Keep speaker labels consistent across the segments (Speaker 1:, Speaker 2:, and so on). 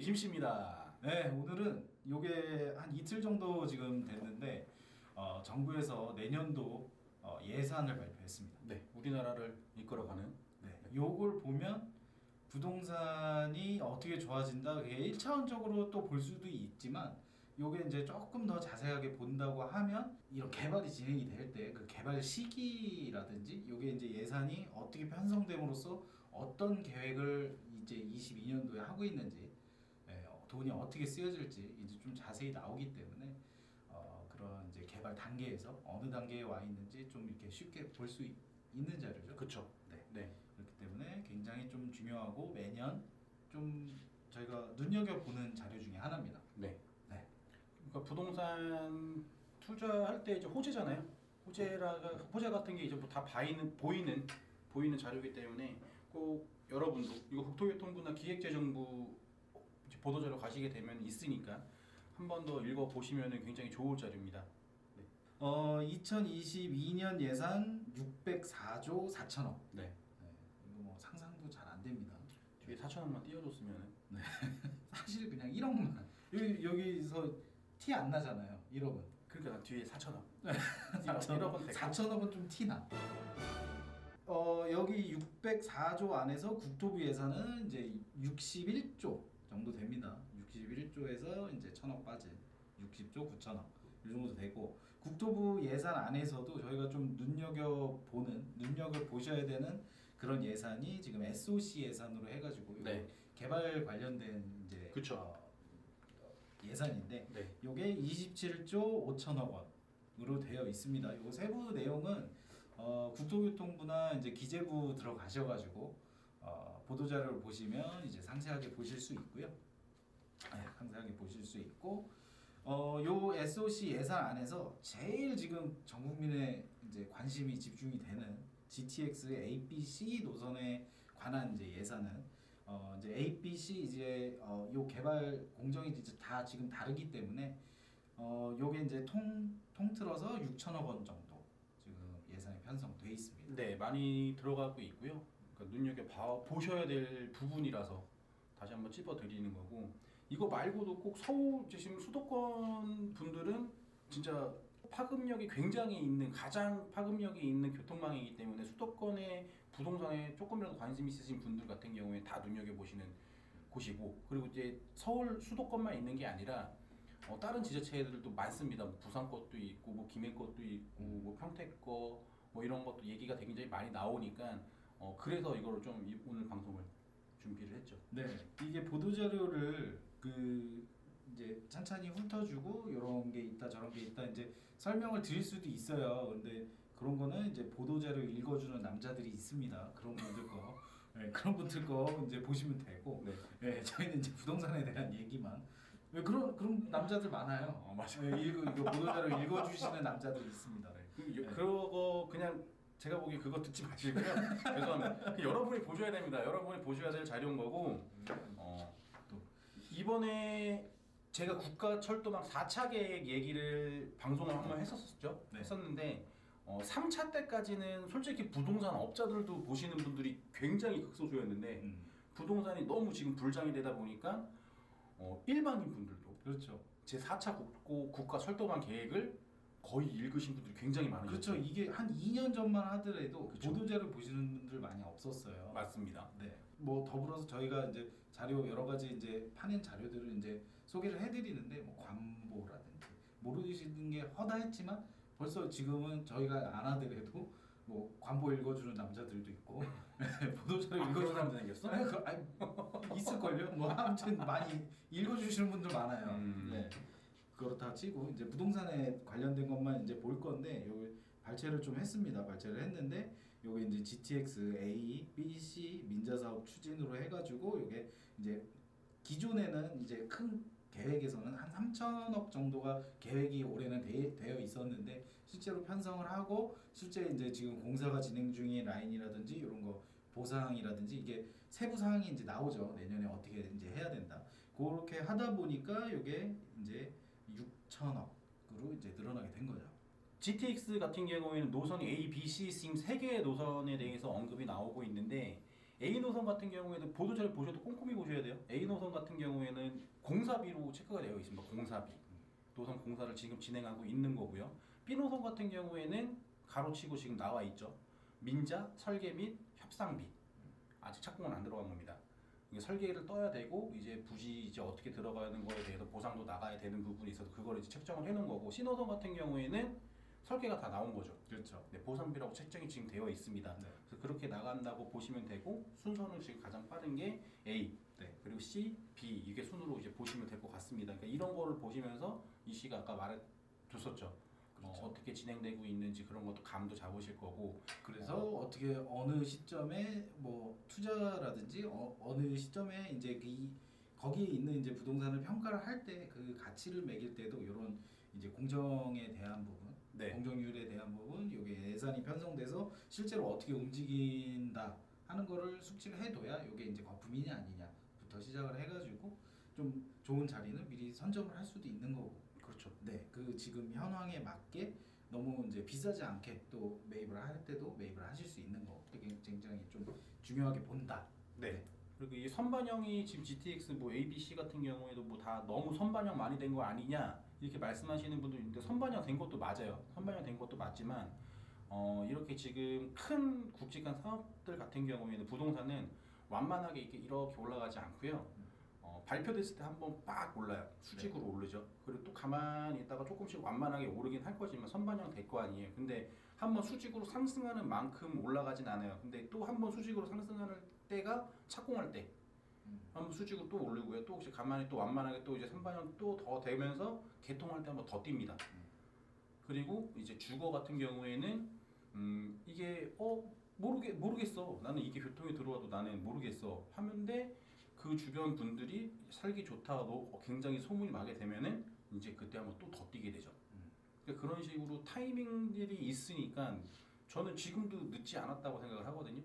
Speaker 1: 김씨입니다.
Speaker 2: 네, 오늘은 요게 한 이틀 정도 지금 됐는데 정부에서 내년도 예산을 발표했습니다.
Speaker 1: 네, 우리나라를 이끌어가는.
Speaker 2: 네, 요걸 보면 부동산이 어떻게 좋아진다, 그게 1차원적으로 또 볼 수도 있지만 요게 이제 조금 더 자세하게 본다고 하면 이런 개발이 진행이 될 때 그 개발 시기라든지 요게 이제 예산이 어떻게 편성됨으로써 어떤 계획을 이제 22년도에 하고 있는지, 돈이 어떻게 쓰여질지 이제 좀 자세히 나오기 때문에 그런 이제 개발 단계에서 어느 단계에 와 있는지 좀 이렇게 쉽게 볼 수 있는 자료죠.
Speaker 1: 그쵸.
Speaker 2: 네.
Speaker 1: 네.
Speaker 2: 그렇기 때문에 굉장히 좀 중요하고 매년 좀 저희가 눈여겨보는 자료 중에 하나입니다.
Speaker 1: 네.
Speaker 2: 네.
Speaker 1: 그러니까 부동산 투자할 때 이제 호재잖아요. 호재 같은 게 이제 뭐 다 보이는 자료이기 때문에 꼭 여러분도 이거 국토교통부나 기획재정부 이제 보도자료 가시게 되면 있으니까 한 번 더 읽어 보시면 굉장히 좋을 자료입니다. 네.
Speaker 2: 2022년 예산 604조 4천억.
Speaker 1: 네.
Speaker 2: 네. 이거 뭐 상상도 잘 안 됩니다.
Speaker 1: 뒤에 4천억만 띄워줬으면은.
Speaker 2: 네. 사실 그냥 1억만. 여기서 티 안 나잖아요. 1억은.
Speaker 1: 그러니까 뒤에 4천억.
Speaker 2: 4천억은 좀 티나. 여기 604조 안에서 국토부 예산은 이제 61조 정도 됩니다. 61조에서 이제 1천억 빠진 60조 9천억 이 정도 되고, 국토부 예산 안에서도 저희가 좀 눈여겨보셔야 되는 그런 예산이 지금 SOC 예산으로 해가지고
Speaker 1: 네.
Speaker 2: 개발 관련된 이제
Speaker 1: 그쵸.
Speaker 2: 예산인데,
Speaker 1: 네.
Speaker 2: 요게 27조 5천억 원으로 되어 있습니다. 요 세부 내용은 국토교통부나 이제 기재부 들어가셔가지고 보도자료를 보시면 이제 상세하게 보실 수 있고요. 네, 상세하게 보실 수 있고, 요 SOC 예산 안에서 제일 지금 전 국민의 이제 관심이 집중이 되는 GTX ABC 노선에 관한 이제 예산은 이제 ABC 이제 요 개발 공정이 이제 다 지금 다르기 때문에 요게 이제 통틀어서 6천억 원 정도 지금 예산이 편성돼 있습니다.
Speaker 1: 네, 많이 들어가고 있고요. 그러니까 보셔야 될 부분이라서 다시 한번 짚어드리는 거고, 이거 말고도 꼭 서울 지금 수도권 분들은 진짜 가장 파급력이 있는 교통망이기 때문에 수도권의 부동산에 조금이라도 관심 있으신 분들 같은 경우에 다 눈여겨보시는 곳이고, 그리고 이제 서울 수도권만 있는 게 아니라 다른 지자체들도 많습니다. 뭐 부산 것도 있고, 뭐 김해 것도 있고, 뭐 평택 거, 뭐 이런 것도 얘기가 굉장히 많이 나오니까 그래서 이거를 좀 오늘 방송을 준비를 했죠.
Speaker 2: 네, 이게 보도자료를 이제 찬찬히 훑어주고 이런 게 있다 저런 게 있다 이제 설명을 드릴 수도 있어요. 근데 그런 거는 이제 보도자료 읽어주는 남자들이 있습니다. 그런 분들 거, 네, 그런 분들 거 이제 보시면 되고,
Speaker 1: 네.
Speaker 2: 네, 저희는 이제 부동산에 대한 얘기만. 네, 그런 남자들 많아요.
Speaker 1: 맞아요.
Speaker 2: 네, 이거 보도자료 읽어주시는 남자들이 있습니다. 네.
Speaker 1: 그거 그냥 제가 보기엔 그거 듣지 마시고요. 죄송합니다. 여러분이 보셔야 됩니다. 여러분이 보셔야 될 자료인 거고, 또 이번에 제가 국가철도망 4차 계획 얘기를 방송을 한번 했었죠.
Speaker 2: 네.
Speaker 1: 했었는데 3차 때까지는 솔직히 부동산 업자들도 보시는 분들이 굉장히 극소수였는데 부동산이 너무 지금 불장이 되다 보니까 일반인 분들도
Speaker 2: 그렇죠.
Speaker 1: 제 4차 국가철도망 계획을 거의 읽으신 분들이 굉장히 많으셨죠.
Speaker 2: 그렇죠. 이게 한 2년 전만 하더라도
Speaker 1: 그쵸.
Speaker 2: 보도자료 보시는 분들 많이 없었어요.
Speaker 1: 맞습니다.
Speaker 2: 네. 뭐 더불어서 저희가 이제 자료 여러 가지 이제 파낸 자료들을 이제 소개를 해드리는데, 뭐 관보라든지 모르시는 게 허다했지만 벌써 지금은 저희가 안 하더라도 뭐 관보 읽어주는 남자들도 있고 보도자료 읽어주는
Speaker 1: 사람도 생겼어?
Speaker 2: 아니, 있을걸요. 뭐 아무튼 많이 읽어주시는 분들 많아요. 네. 그렇다 치고 이제 부동산에 관련된 것만 이제 볼 건데, 여기 발췌를 좀 했습니다. 발췌를 했는데 요게 이제 GTX A, B, C 민자 사업 추진으로 해가지고 요게 이제 기존에는 이제 큰 계획에서는 한 3천억 정도가 계획이 올해는 되어 있었는데, 실제로 편성을 하고 실제 이제 지금 공사가 진행 중인 라인이라든지 이런 거 보상이라든지 이게 세부 사항이 이제 나오죠. 내년에 어떻게 이제 해야 된다. 그렇게 하다 보니까 요게 이제 6천억으로 이제 늘어나게 된 거죠.
Speaker 1: GTX 같은 경우에는 노선이 A, B, C 지금 3개의 노선에 대해서 언급이 나오고 있는데, A 노선 같은 경우에는 보도자료 보셔도 꼼꼼히 보셔야 돼요. A 노선 같은 경우에는 공사비로 체크가 되어 있습니다. 공사비. 노선 공사를 지금 진행하고 있는 거고요. B 노선 같은 경우에는 가로치고 지금 나와 있죠. 민자, 설계 및 협상비. 아직 착공은 안 들어간 겁니다. 이게 설계를 떠야 되고 이제 부지 이제 어떻게 들어가는 거에 대해서 보상도 나가야 되는 부분이 있어서 그걸 이제 책정을 해놓은 거고 C 노선 같은 경우에는 설계가 다 나온 거죠.
Speaker 2: 그렇죠.
Speaker 1: 네, 보상비라고 책정이 지금 되어 있습니다.
Speaker 2: 네.
Speaker 1: 그래서 그렇게 나간다고 보시면 되고 순서는 지금 가장 빠른 게 A,
Speaker 2: 네.
Speaker 1: 그리고 C, B 이게 순으로 이제 보시면 될 것 같습니다. 그러니까 이런 거를 보시면서 이 씨가 아까 말해줬었죠.
Speaker 2: 그렇죠.
Speaker 1: 어떻게 진행되고 있는지 그런 것도 감도 잡으실 거고.
Speaker 2: 그래서 어떻게 어느 시점에 뭐 투자라든지 어느 시점에 이제 거기에 있는 이제 부동산을 평가를 할 때 그 가치를 매길 때도 이런 이제 공정에 대한 부분,
Speaker 1: 네.
Speaker 2: 공정률에 대한 부분, 이게 예산이 편성돼서 실제로 어떻게 움직인다 하는 거를 숙지를 해둬야 이게 이제 거품이냐 아니냐부터 시작을 해가지고 좀 좋은 자리는 미리 선점을 할 수도 있는 거고.
Speaker 1: 그렇죠.
Speaker 2: 네, 그 지금 현황에 맞게 너무 이제 비싸지 않게 또 매입을 할 때도 매입을 하실 수 있는 거 되게 굉장히 좀 중요하게 본다.
Speaker 1: 네. 그리고 이 선반영이 지금 GTX 뭐 A, B, C 같은 경우에도 뭐 다 너무 선반영 많이 된 거 아니냐 이렇게 말씀하시는 분도 있는데 선반영 된 것도 맞아요. 선반영 된 것도 맞지만 이렇게 지금 큰 굵직한 사업들 같은 경우에는 부동산은 완만하게 이렇게 올라가지 않고요. 발표됐을 때 한번 빡 올라요. 수직으로 오르죠. 그리고 또 가만히 있다가 조금씩 완만하게 오르긴 할 거지만 선반영 될 거 아니에요. 근데 한번 수직으로 상승하는 만큼 올라가진 않아요. 근데 또 한번 수직으로 상승하는 때가 착공할 때 한번 수직으로 또 오르고요. 또 혹시 가만히 또 완만하게 또 이제 선반영 또 더 되면서 개통할 때 한번 더 뜁니다. 그리고 이제 주거 같은 경우에는 이게 모르겠어. 나는 이게 교통이 들어와도 나는 모르겠어. 하는데 그 주변 분들이 살기 좋다고 굉장히 소문이 나게 되면은 이제 그때 한번 또 더 뛰게 되죠. 그러니까 그런 식으로 타이밍들이 있으니까 저는 지금도 늦지 않았다고 생각을 하거든요.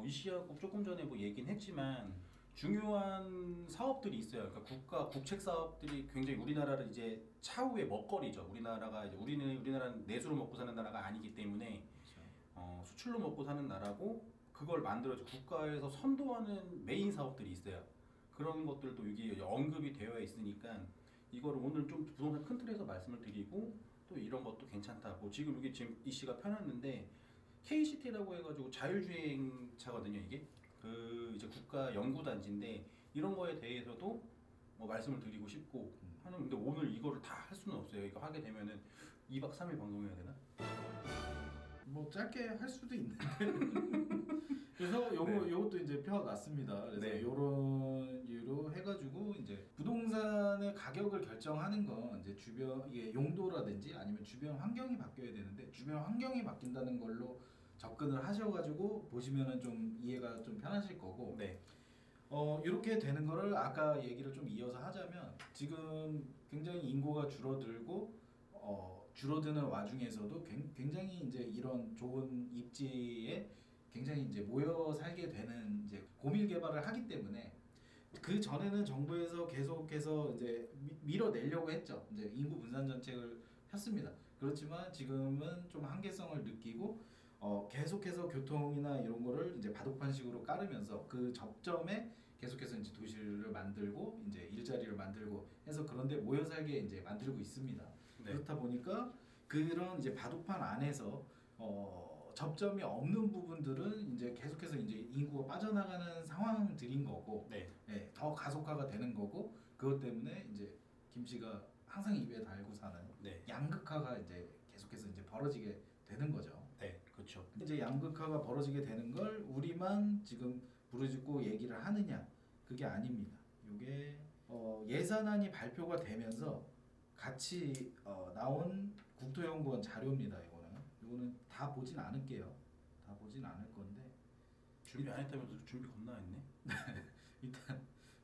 Speaker 1: 이 씨하고 조금 전에 뭐 얘기는 했지만 중요한 사업들이 있어요. 그러니까 국책 사업들이 굉장히 우리나라를 이제 차후의 먹거리죠. 우리나라가 이제 우리나라는 내수로 먹고 사는 나라가 아니기 때문에 수출로 먹고 사는 나라고 그걸 만들어서 국가에서 선도하는 메인 사업들이 있어요. 그런 것들도 여기 언급이 되어 있으니까 이거를 오늘 좀 부동산 큰 틀에서 말씀을 드리고 또 이런 것도 괜찮다고 지금 이게 지금 이 씨가 펴놨는데 KCT라고 해가지고 자율주행차거든요. 이게 그 이제 국가 연구단지인데 이런 거에 대해서도 뭐 말씀을 드리고 싶고 하는 근데 오늘 이거를 다 할 수는 없어요. 이거 하게 되면은 2박 3일 방송해야 되나?
Speaker 2: 뭐 짧게 할 수도 있는데 그래서 요것도 이제 펴놨습니다. 그래서
Speaker 1: 네.
Speaker 2: 요런 이유로 해가지고 이제 부동산의 가격을 결정하는 건 이제 주변 이게 용도라든지 아니면 주변 환경이 바뀌어야 되는데 주변 환경이 바뀐다는 걸로 접근을 하셔가지고 보시면은 좀 이해가 좀 편하실 거고.
Speaker 1: 네.
Speaker 2: 이렇게 되는 거를 아까 얘기를 좀 이어서 하자면 지금 굉장히 인구가 줄어들고 줄어드는 와중에서도 굉장히 이제 이런 좋은 입지에 굉장히 이제 모여 살게 되는 이제 고밀 개발을 하기 때문에 그 전에는 정부에서 계속해서 이제 밀어내려고 했죠. 이제 인구 분산 정책을 폈습니다. 그렇지만 지금은 좀 한계성을 느끼고 계속해서 교통이나 이런 거를 이제 바둑판식으로 깔으면서 그 접점에 계속해서 이제 도시를 만들고 이제 일자리를 만들고 해서 그런데 모여 살게 이제 만들고 있습니다.
Speaker 1: 네.
Speaker 2: 그렇다 보니까 그런 이제 바둑판 안에서 접점이 없는 부분들은 이제 계속해서 이제 인구가 빠져나가는 상황들인 거고,
Speaker 1: 네.
Speaker 2: 네, 더 가속화가 되는 거고, 그것 때문에 이제 김 씨가 항상 입에 달고 사는
Speaker 1: 네.
Speaker 2: 양극화가 이제 계속해서 이제 벌어지게 되는 거죠.
Speaker 1: 네. 그렇죠.
Speaker 2: 이제 양극화가 벌어지게 되는 걸 우리만 지금 부르짖고 얘기를 하느냐, 그게 아닙니다. 이게 예산안이 발표가 되면서 같이 나온 국토연구원 자료입니다. 이거는 다 보진 않을게요. 다 보진 않을 건데
Speaker 1: 준비 안 했다면서 준비 겁나 했네.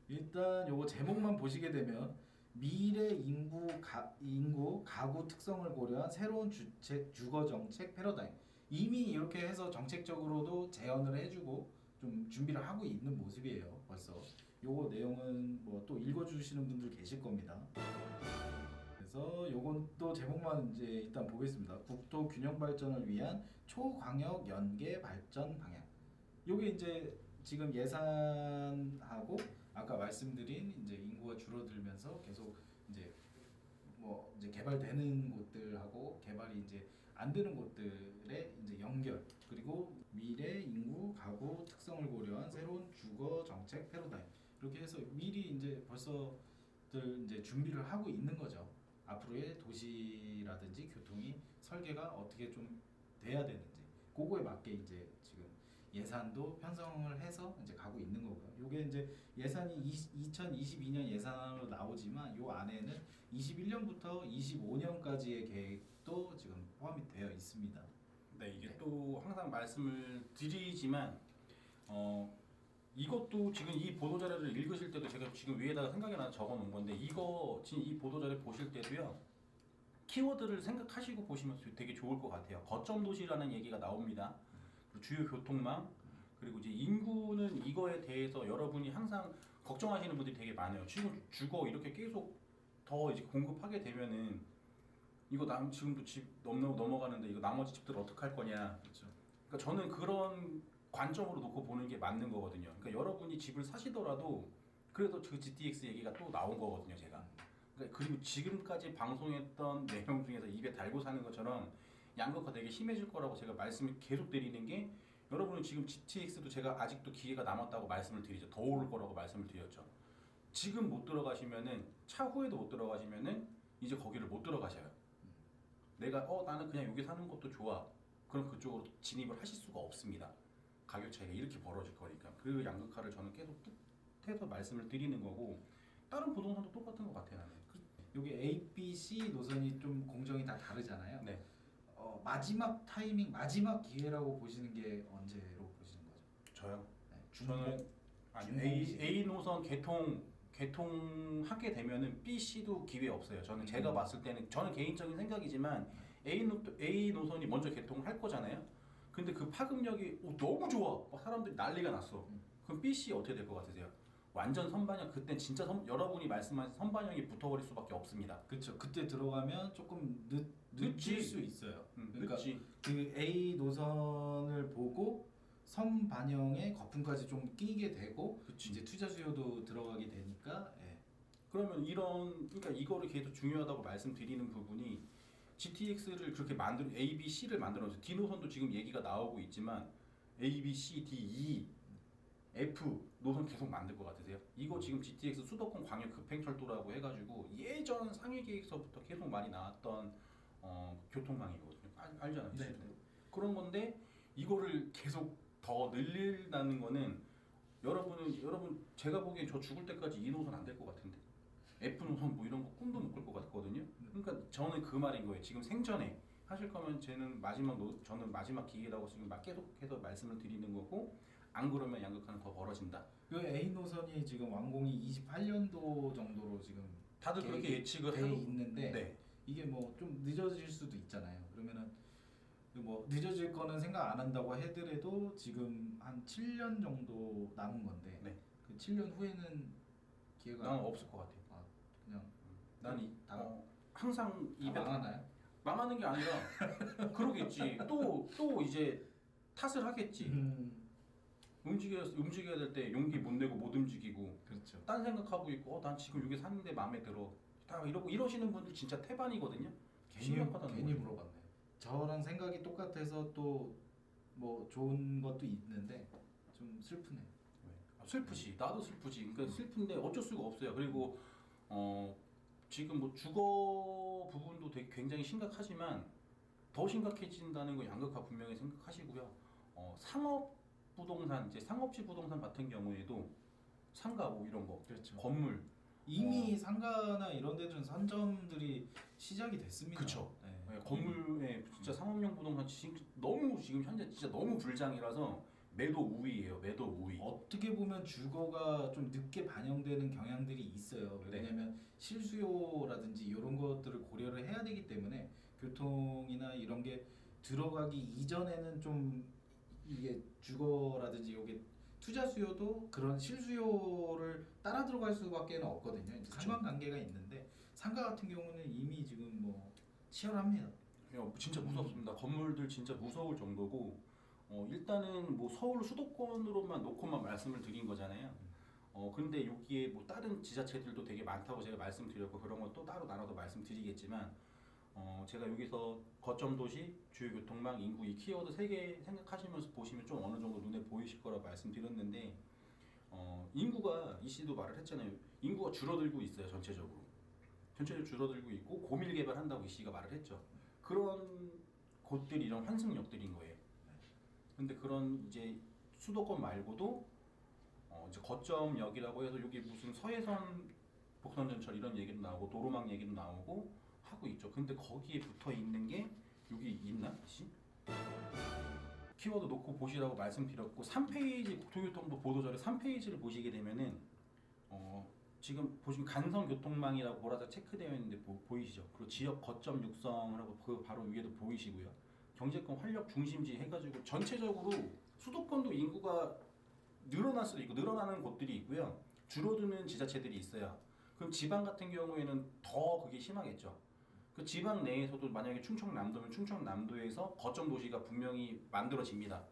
Speaker 2: 일단 요거 제목만 보시게 되면 미래 인구 가구 특성을 고려한 새로운 주거 정책 패러다임. 이미 이렇게 해서 정책적으로도 제언을 해주고 좀 준비를 하고 있는 모습이에요. 벌써 요거 내용은 뭐 또 읽어주시는 분들 계실 겁니다. 그래서 요건 또 제목만 이제 일단 보겠습니다. 국토 균형 발전을 위한 초광역 연계 발전 방향. 요게 이제 지금 예산하고 아까 말씀드린 이제 인구가 줄어들면서 계속 이제 뭐 이제 개발되는 곳들하고 개발이 이제 안 되는 곳들의 이제 연결, 그리고 미래 인구 가구 특성을 고려한 새로운 주거 정책 패러다임, 이렇게 해서 미리 이제 벌써들 이제 준비를 하고 있는 거죠. 앞으로의 도시라든지 교통이 설계가 어떻게 좀 돼야 되는지 그거에 맞게 이제 지금 예산도 편성을 해서 이제 가고 있는 거고요. 요게 이제 예산이 2022년 예산으로 나오지만 요 안에는 21년부터 25년까지의 계획도 지금 포함이 되어 있습니다.
Speaker 1: 네, 이게
Speaker 2: 네.
Speaker 1: 또 항상 말씀을 드리지만 이것도 지금 이 보도 자료를 읽으실 때도 제가 지금 위에다가 생각이 나서 적어 놓은 건데 이거 지금 이 보도 자료 보실 때도요. 키워드를 생각하시고 보시면 되게 좋을 것 같아요. 거점 도시라는 얘기가 나옵니다. 그리고 주요 교통망, 그리고 이제 인구는 이거에 대해서 여러분이 항상 걱정하시는 분들이 되게 많아요. 지금 주거 이렇게 계속 더 이제 공급하게 되면은 이거 남 지금도 집 넘어가는데 이거 나머지 집들 어떻게 할 거냐.
Speaker 2: 그렇죠.
Speaker 1: 그러니까 저는 그런 관점으로 놓고 보는 게 맞는 거거든요. 그러니까 여러분이 집을 사시더라도 그래도 그 GTX 얘기가 또 나온 거거든요, 제가. 그러니까 그리고 지금까지 방송했던 내용 중에서 입에 달고 사는 것처럼 양극화 되게 심해질 거라고 제가 말씀을 계속 드리는 게, 여러분은 지금 GTX도 제가 아직도 기회가 남았다고 말씀을 드리죠. 더 오를 거라고 말씀을 드렸죠. 지금 못 들어가시면은 차후에도 못 들어가시면은 이제 거기를 못 들어가셔요. 내가 나는 그냥 여기 사는 것도 좋아. 그럼 그쪽으로 진입을 하실 수가 없습니다. 가격 차이가 이렇게 벌어질 거니까. 그 양극화를 저는 계속 뜻해서 말씀을 드리는 거고, 다른 부동산도 똑같은 것 같아요, 나는.
Speaker 2: 여기 A, B, C 노선이 좀 공정이 다 다르잖아요.
Speaker 1: 네.
Speaker 2: 마지막 타이밍, 마지막 기회라고 보시는 게 언제로 보시는 거죠?
Speaker 1: 저요.
Speaker 2: 네,
Speaker 1: 저는 A 노선 개통하게 되면은 B, C도 기회 없어요. 저는 제가 봤을 때는, 저는 개인적인 생각이지만 A 노선이 먼저 개통할 거잖아요. 근데 그 파급력이 너무 좋아. 막 사람들이 난리가 났어. 그럼 B, C 어떻게 될 것 같으세요? 완전 선반영. 그때 진짜 여러분이 말씀하신 선반영이 붙어버릴 수밖에 없습니다.
Speaker 2: 그렇죠. 그때 들어가면 조금
Speaker 1: 늦지.
Speaker 2: 늦을 수 있어요. 그러니까
Speaker 1: 늦지.
Speaker 2: 그 A 노선을 보고 선 반영에 거품까지 좀 끼게 되고,
Speaker 1: 그치.
Speaker 2: 이제 투자 수요도 들어가게 되니까.
Speaker 1: 그러면 그러니까 이거를 계속 중요하다고 말씀드리는 부분이, GTX를 그렇게 A, B, C를 만들어서 D 노선도 지금 얘기가 나오고 있지만 A, B, C, D, E, F 노선 계속 만들 것 같으세요? 이거 지금 GTX 수도권 광역 급행철도라고 해가지고 예전 상위 계획서부터 계속 많이 나왔던 교통망이거든요. 알잖아요.
Speaker 2: 네.
Speaker 1: 그런 건데 이거를 계속 더 늘린다는 거는, 여러분 제가 보기엔 저 죽을 때까지 이 노선 안 될 것 같은데, F 노선 뭐 이런 거 꿈도 못 꿀 것 같거든요. 그러니까 저는 그 말인 거예요. 지금 생전에 하실 거면 저는 마지막 기회라고 지금 계속해서 말씀을 드리는 거고, 안 그러면 양극화는 더 벌어진다.
Speaker 2: 그 A 노선이 지금 완공이 28년도 정도로 지금
Speaker 1: 다들 그렇게 예측을
Speaker 2: 돼
Speaker 1: 하고
Speaker 2: 있는데,
Speaker 1: 네.
Speaker 2: 이게 뭐 좀 늦어질 수도 있잖아요. 그러면은 뭐 늦어질 거는 생각 안 한다고 하더라도 지금 한 7년 정도 남은 건데,
Speaker 1: 네.
Speaker 2: 그 7년 후에는 기회가
Speaker 1: 나는 없을 것 같아요.
Speaker 2: 그냥
Speaker 1: 난
Speaker 2: 다
Speaker 1: 항상
Speaker 2: 망하나요?
Speaker 1: 망하는 게 아니라 그러겠지. 또 이제 탓을 하겠지. 움직여야 될 때 용기 못 내고 못 움직이고,
Speaker 2: 그렇죠.
Speaker 1: 딴 생각하고 있고, 난 지금 여기 사는데 마음에 들어. 다 이러시는 분들 진짜 태반이거든요. 심각하다는
Speaker 2: 괜히
Speaker 1: 거죠.
Speaker 2: 물어봤네. 저랑 생각이 똑같아서 또 뭐 좋은 것도 있는데 좀 슬프네.
Speaker 1: 슬프지. 나도 슬프지. 그러니까 슬픈데 어쩔 수가 없어요. 그리고 지금 뭐 주거 부분도 되게 굉장히 심각하지만 더 심각해진다는 거 양극화 분명히 생각하시고요. 상업 부동산, 이제 상업지 부동산 같은 경우에도 상가 뭐 이런 거,
Speaker 2: 그렇죠.
Speaker 1: 건물
Speaker 2: 이미 상가나 이런 데는 선점들이 시작이 됐습니다.
Speaker 1: 그쵸.
Speaker 2: 네.
Speaker 1: 건물에 진짜 상업용 부동산 지금 현재 진짜 너무 불장이라서 매도 우위예요. 매도 우위.
Speaker 2: 어떻게 보면 주거가 좀 늦게 반영되는 경향들이 있어요.
Speaker 1: 네.
Speaker 2: 왜냐하면 실수요라든지 이런 것들을 고려를 해야 되기 때문에 교통이나 이런 게 들어가기 이전에는 좀 이게 주거라든지 이게 투자 수요도 그런 실수요를 따라 들어갈 수밖에 없거든요.
Speaker 1: 그쵸.
Speaker 2: 상관관계가 있는데 상가 같은 경우는 이미 지금 뭐 치열합니다.
Speaker 1: 진짜 무섭습니다. 건물들 진짜 무서울 정도고, 일단은 뭐 서울 수도권으로만 놓고만 말씀을 드린 거잖아요. 근데 여기에 뭐 다른 지자체들도 되게 많다고 제가 말씀드렸고 그런 건 또 따로 나눠서 말씀드리겠지만 제가 여기서 거점 도시, 주요 교통망, 인구 이 키워드 세 개 생각하시면서 보시면 좀 어느 정도 눈에 보이실 거라 말씀드렸는데 인구가 이씨도 말을 했잖아요. 인구가 줄어들고 있어요. 전체적으로 줄어들고 있고 고밀 개발한다고 이씨가 말을 했죠. 그런 곳들이 이런 환승역들인 거예요. 근데 그런 이제 수도권 말고도 이제 거점역이라고 해서 여기 무슨 서해선 복선전철 이런 얘기도 나오고 도로망 얘기도 나오고 하고 있죠. 근데 거기에 붙어 있는 게 여기 있나? 씨? 키워드 놓고 보시라고 말씀드렸고 3페이지 국토교통부 보도자료 3페이지를 보시게 되면은 지금 보시면 간선교통망이라고 보라색 체크되어 있는데 보이시죠? 그리고 지역 거점 육성을 하고 그 바로 위에도 보이시고요. 경제권 활력 중심지 해가지고 전체적으로 수도권도 인구가 늘어날 수도 있고 늘어나는 곳들이 있고요. 줄어드는 지자체들이 있어요. 그럼 지방 같은 경우에는 더 그게 심하겠죠. 그 지방 내에서도 만약에 충청남도면 충청남도에서 거점 도시가 분명히 만들어집니다.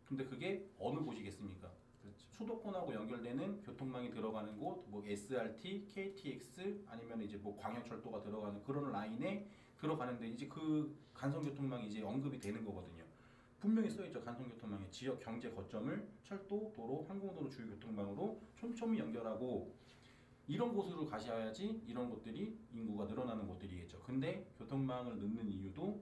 Speaker 1: 근데 그게 어느 곳이겠습니까?
Speaker 2: 그렇죠.
Speaker 1: 수도권하고 연결되는 교통망이 들어가는 곳, 뭐 SRT, KTX 아니면 이제 뭐 광역철도가 들어가는 그런 라인에 들어가는데 이제 그 간선교통망이 이제 언급이 되는 거거든요. 분명히 써있죠. 간선교통망에 지역 경제 거점을 철도, 도로, 항공도로 주요 교통망으로 촘촘히 연결하고 이런 곳으로 가셔야지 이런 곳들이 인구가 늘어나는 곳들이겠죠. 근데 교통망을 넣는 이유도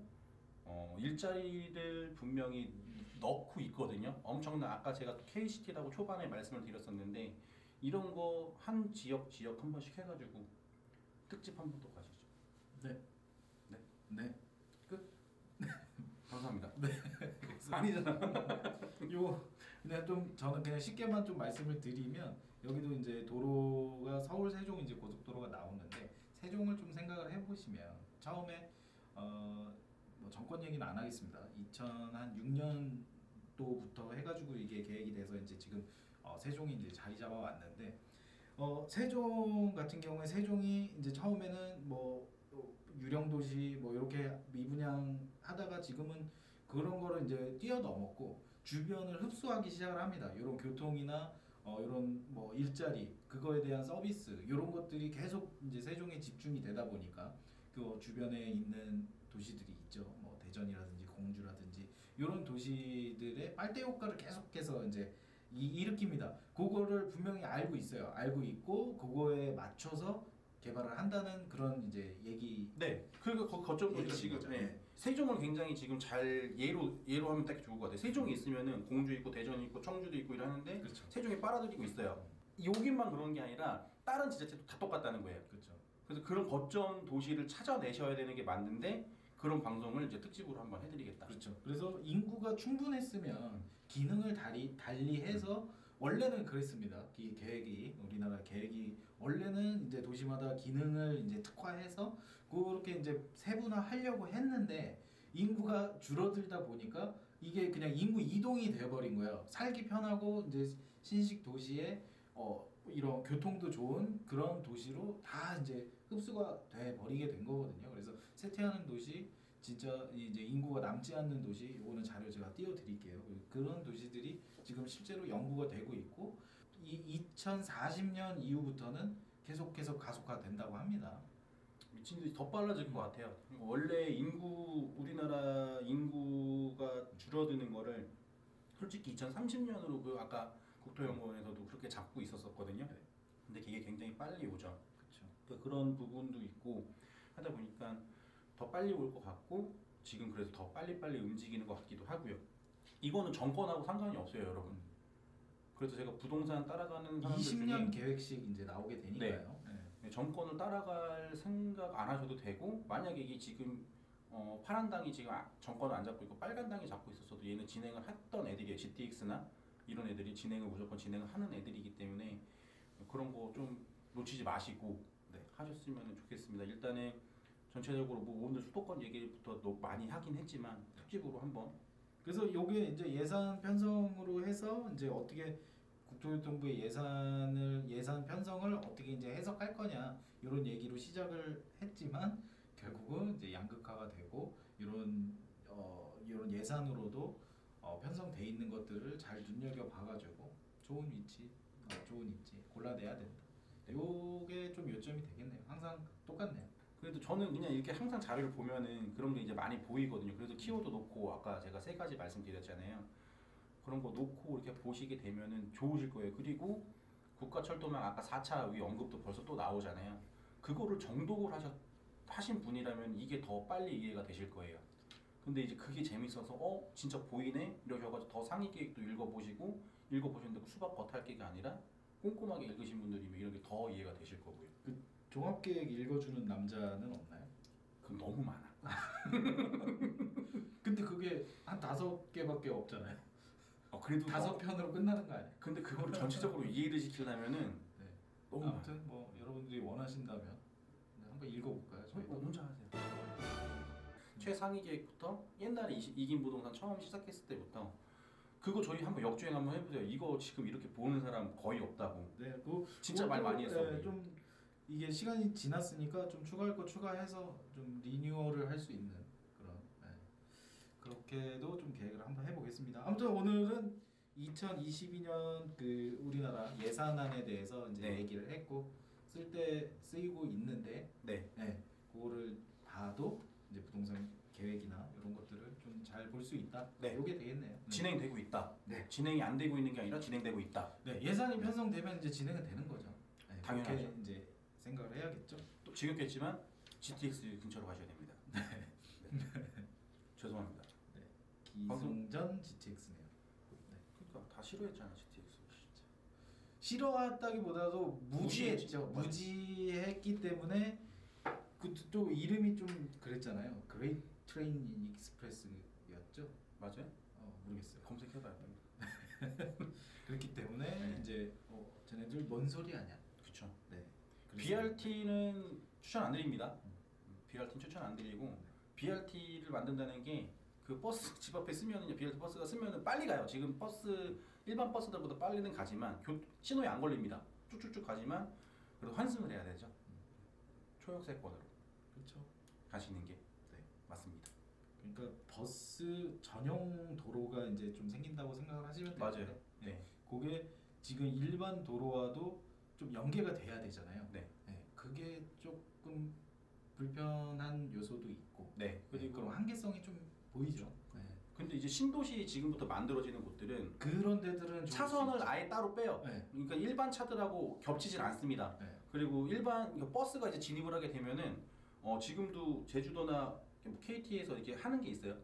Speaker 1: 일자리를 분명히 넣고 있거든요. 엄청난 아까 제가 KCT라고 초반에 말씀을 드렸었는데 이런 거 한 지역 한 번씩 해가지고 특집 한 번 더 가시죠.
Speaker 2: 네.
Speaker 1: 네.
Speaker 2: 네.
Speaker 1: 끝. 감사합니다.
Speaker 2: 네. 아니잖아. 요 그냥 좀 저는 그냥 쉽게만 좀 말씀을 드리면 여기도 이제 도로가 서울 세종 이제 고속도로가 나오는데 세종을 좀 생각을 해보시면 처음에 뭐 정권 얘기는 안 하겠습니다. 2006년도부터 해가지고 이게 계획이 돼서 이제 지금 세종이 이제 자리 잡아 왔는데 세종 같은 경우에 세종이 이제 처음에는 뭐 유령 도시 뭐 이렇게 미분양하다가 지금은 그런 거를 이제 뛰어넘었고 주변을 흡수하기 시작을 합니다. 이런 교통이나 이런 뭐 일자리 그거에 대한 서비스 이런 것들이 계속 이제 세종에 집중이 되다 보니까 그 주변에 있는 도시들이 있죠. 뭐 대전이라든지 공주라든지 이런 도시들의 빨대 효과를 계속해서 이제 일으킵니다. 그거를 분명히 알고 있어요. 알고 있고 그거에 맞춰서 개발을 한다는 그런 이제 얘기.
Speaker 1: 네, 그리고 거점 도시가 지금
Speaker 2: 거죠.
Speaker 1: 네. 세종을 굉장히 지금 잘 예로 하면 딱 좋을 것 같아요. 세종이 있으면은 공주 있고 대전이 있고 청주도 있고 이러는데
Speaker 2: 그렇죠.
Speaker 1: 세종이 빨아들이고 있어요. 여기만 그런 게 아니라 다른 지자체도 다 똑같다는 거예요.
Speaker 2: 그렇죠.
Speaker 1: 그래서 그런 거점 도시를 찾아내셔야 되는 게 맞는데 그런 방송을 이제 특집으로 한번 해드리겠다.
Speaker 2: 그렇죠. 그래서 인구가 충분했으면 기능을 달리해서 원래는 그랬습니다. 이 계획이 우리나라 계획이 원래는 이제 도시마다 기능을 이제 특화해서 그렇게 이제 세분화하려고 했는데 인구가 줄어들다 보니까 이게 그냥 인구 이동이 되어버린 거예요. 살기 편하고 이제 신식 도시에 이런 교통도 좋은 그런 도시로 다 이제 흡수가 돼 버리게 된 거거든요. 그래서 쇠퇴하는 도시 진짜 이제 인구가 남지 않는 도시 이거는 자료 제가 띄워드릴게요. 그런 도시들이 지금 실제로 연구가 되고 있고 이 2040년 이후부터는 계속해서 가속화된다고 합니다.
Speaker 1: 미친 듯이 더 빨라질 것 같아요. 원래 우리나라 인구가 줄어드는 거를 솔직히 2030년으로 그 아까 국토연구원에서도 그렇게 잡고 있었거든요. 근데 그게 굉장히 빨리 오죠.
Speaker 2: 그렇죠.
Speaker 1: 그러니까 그런 부분도 있고 하다 보니까 더 빨리 올 것 같고 지금 그래서 더 빨리빨리 움직이는 것 같기도 하고요. 이거는 정권하고 상관이 없어요, 여러분. 그래서 제가 부동산 따라가는 사람들
Speaker 2: 20년
Speaker 1: 중에
Speaker 2: 계획씩 이제 나오게 되니까요. 네.
Speaker 1: 정권을 따라갈 생각 안 하셔도 되고 만약에 이게 지금 파란 당이 지금 정권을 안 잡고 있고 빨간 당이 잡고 있었어도 얘는 진행을 했던 애들이에요. GTX나 이런 애들이 무조건 진행을 하는 애들이기 때문에 그런 거 좀 놓치지 마시고 하셨으면 좋겠습니다. 일단은 전체적으로 뭐 오늘 수도권 얘기부터 많이 하긴 했지만 특집으로 한번.
Speaker 2: 그래서 요게 이제 예산 편성으로 해서 이제 어떻게 국토교통부의 예산 편성을 어떻게 이제 해석할 거냐 이런 얘기로 시작을 했지만 결국은 이제 양극화가 되고 이런 예산으로도 편성돼 있는 것들을 잘 눈여겨 봐가지고 좋은 위치 골라내야 된다. 요게 좀 요점이 되겠네요. 항상 똑같네요.
Speaker 1: 그래도 저는 그냥 이렇게 항상 자료를 보면은 그런 게 이제 많이 보이거든요. 그래서 키워드 놓고 아까 제가 3가지 말씀드렸잖아요. 그런 거 놓고 이렇게 보시게 되면은 좋으실 거예요. 그리고 국가철도망 아까 4차 위 언급도 벌써 또 나오잖아요. 그거를 정독을 하신 분이라면 이게 더 빨리 이해가 되실 거예요. 근데 이제 그게 재밌어서 진짜 보이네 이러셔가지고 더 상위 계획도 읽어보셨는데 수박 겉핥기가 아니라 꼼꼼하게 읽으신 분들이면 이런 게 더 이해가 되실 거고요.
Speaker 2: 그 종합계획 읽어주는 남자는 없나요?
Speaker 1: 그건 너무 많아.
Speaker 2: 근데 그게 한 5개밖에 없잖아요.
Speaker 1: 그래도
Speaker 2: 5편으로 끝나는 거 아니에요?
Speaker 1: 근데 그거를 전체적으로 이해를 시키려면은
Speaker 2: 네.
Speaker 1: 너무 많아.
Speaker 2: 아무튼 뭐 여러분들이 원하신다면 한번 읽어볼까요? 저희도
Speaker 1: 혼자 하세요. 최상위 계획부터 옛날에 이긴 부동산 처음 시작했을 때부터 그거 저희 한번 역주행 한번 해보세요. 이거 지금 이렇게 보는 사람 거의 없다고.
Speaker 2: 네, 그
Speaker 1: 진짜 말 많이 했어.
Speaker 2: 네, 좀 이게 시간이 지났으니까 좀 추가할 거 추가해서 좀 리뉴얼을 할 수 있는 그런 그렇게도 좀 계획을 한번 해보겠습니다. 아무튼 오늘은 2022년 그 우리나라 예산안에 대해서 이제
Speaker 1: 네.
Speaker 2: 얘기를 했고 쓰이고 있는데
Speaker 1: 네.
Speaker 2: 그거를 봐도 이제 부동산 계획이나 이런 것들을 좀 잘 볼 수 있다.
Speaker 1: 네.
Speaker 2: 이게 되겠네요.
Speaker 1: 진행되고 있다.
Speaker 2: 네.
Speaker 1: 진행이 안 되고 있는 게 아니라 진행되고 있다.
Speaker 2: 네, 예산이 편성되면 이제 진행은 되는 거죠. 네,
Speaker 1: 당연하죠.
Speaker 2: 그렇게 이제 생각을 해야겠죠.
Speaker 1: 또 지겹겠지만 GTX 근처로 가셔야 됩니다. 네. 죄송합니다.
Speaker 2: 기승전 GTX네요. 네.
Speaker 1: 그러니까 다 싫어했잖아 GTX. 진짜.
Speaker 2: 싫어했다기보다도 무지했죠.
Speaker 1: 맞아.
Speaker 2: 무지했기 때문에 그 또 이름이 좀 그랬잖아요. 그레이트 트레인 익스프레스였죠.
Speaker 1: 맞아요?
Speaker 2: 모르겠어요.
Speaker 1: 검색해봐야 됩니다.
Speaker 2: 그렇기 때문에
Speaker 1: 네.
Speaker 2: 이제 쟤네들 뭔 소리 하냐.
Speaker 1: 그렇죠.
Speaker 2: 네.
Speaker 1: BRT는 추천 안 드립니다. BRT는 추천 안 드리고 BRT를 만든다는 게 그 버스 집 앞에 쓰면은 BRT 버스가 쓰면은 빨리 가요. 지금 일반 버스들보다 빨리는 가지만 신호에 안 걸립니다. 쭉쭉쭉 가지만 그래도 환승을 해야 되죠. 초역세권으로
Speaker 2: 그렇죠.
Speaker 1: 가시는 게 맞습니다.
Speaker 2: 그러니까 버스 전용 도로가 이제 좀 생긴다고 생각을 하시면 돼요.
Speaker 1: 맞아요. 네.
Speaker 2: 그게 지금 일반 도로와도 좀 연계가 돼야 되잖아요.
Speaker 1: 네.
Speaker 2: 그게 조금 불편한 요소도 있고.
Speaker 1: 네.
Speaker 2: 그리고 그런 한계성이 좀 보이죠.
Speaker 1: 근데 이제 신도시 지금부터 만들어지는 곳들은
Speaker 2: 그런 데들은
Speaker 1: 차선을 아예 따로 빼요.
Speaker 2: 네.
Speaker 1: 그러니까 일반 차들하고 겹치진 않습니다.
Speaker 2: 네.
Speaker 1: 그리고 그러니까 버스가 이제 진입을 하게 되면은 지금도 제주도나 뭐 KT에서 이렇게 하는 게 있어요.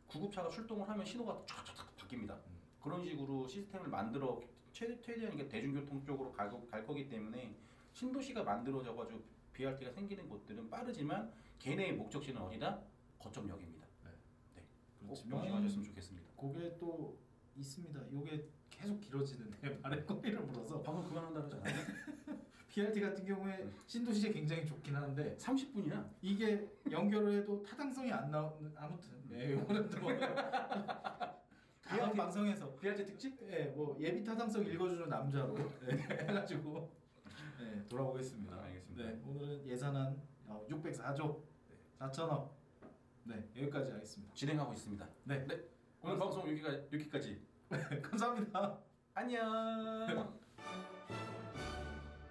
Speaker 1: 구급차가 출동을 하면 신호가 쫙쫙 바뀝니다. 그런 식으로 시스템을 만들어 최대한 이게 대중교통 쪽으로 갈 거기 때문에 신도시가 만들어져가지고 BRT가 생기는 곳들은 빠르지만 걔네의 목적지는 어디다? 거점역입니다. 꼭 명심하셨으면 좋겠습니다.
Speaker 2: 그게 또 있습니다. 이게 계속 길어지는데 말에 꼬리를 물어서
Speaker 1: 방금 그만한다 그러잖아요.
Speaker 2: BRT 같은 경우에 신도시에 굉장히 좋긴 하는데
Speaker 1: 30분이야.
Speaker 2: 이게 연결을 해도 타당성이 안 나오는 아무튼 이거는 또 다음 방송에서
Speaker 1: BRT 특집?
Speaker 2: 뭐 예비 타당성 읽어주는 남자로 해가지고 돌아오겠습니다.
Speaker 1: 알겠습니다.
Speaker 2: 오늘은 예산안 604조 4천억 여기까지 하겠습니다.
Speaker 1: 진행하고 있습니다.
Speaker 2: 네.
Speaker 1: 오늘 방송 여기까지.
Speaker 2: 감사합니다.
Speaker 1: 안녕.